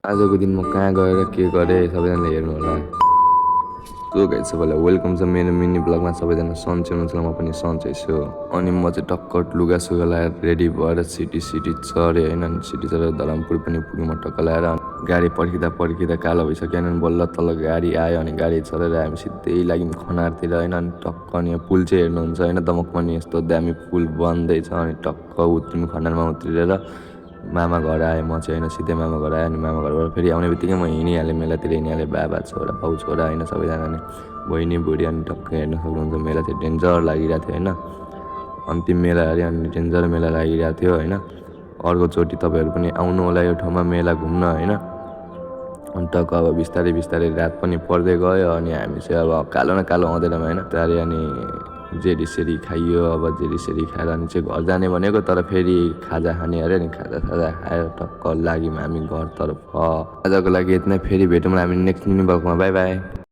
आजको दिन म कहाँ गएर के गरेँ सबैजनाले हेर्नु होला। सो गाइस सबैलाई वेलकम छ मेरो मिनी ब्लगमा। सबैजना सन्चै हुनुहुन्छ, म पनि सन्चै छु। अनि म चाहिँ टक्क लुगासुगा लाएर रेडी भएर सिटी चढेँ होइन। सिटी चढेर धरमपुर पनि पुग्यो म टक्क लाएर। गाडी पर्खिँदा कालो भइसक्यो होइन। बल्ल तल गाडी आयो अनि गाडी चढेर हामी सिधै लाग्यौँ खनारतिर होइन। अनि टक्क अनि पुल चाहिँ हेर्नुहुन्छ होइन, दमकमनी यस्तो दामी पुल बन्दैछ। अनि टक्क उत्रियौँ खनारमा। उत्रिएर मामा घर आएँ म चाहिँ होइन। सिधै मामा घर आएँ। अनि मामा घरबाट फेरि आउने बित्तिकै म हिँडिहालेँ मेलातिर हिँडिहालेँ। बाबा छोरा बाउ छोरा होइन सबैजना नि बहिनी बुढी। अनि टक्क हेर्न सक्नुहुन्छ मेला चाहिँ डेन्जर लागिरहेको थियो होइन। अन्तिम मेला अरे अनि डेन्जर मेला लागिरहेको थियो होइन। अर्कोचोटि तपाईँहरू पनि आउनु होला यो ठाउँमा मेला घुम्न होइन। अनि टक्क अब बिस्तारै रात पनि पर्दै गयो। अनि हामी चाहिँ अब कालो न कालो आउँदैन होइन। तारे अनि जेरीसेरी खाइयो। अब जेरीसेरी खाएर अनि चाहिँ घर जाने भनेको, तर फेरि खाजा खाने अरे नि खाजा खाएर टक्क लाग्यौँ हामी घरतर्फ। आजको लागि यति नै, फेरि भेटौँला हामी नेक्स्ट मिनी ब्लगमा। Bye by.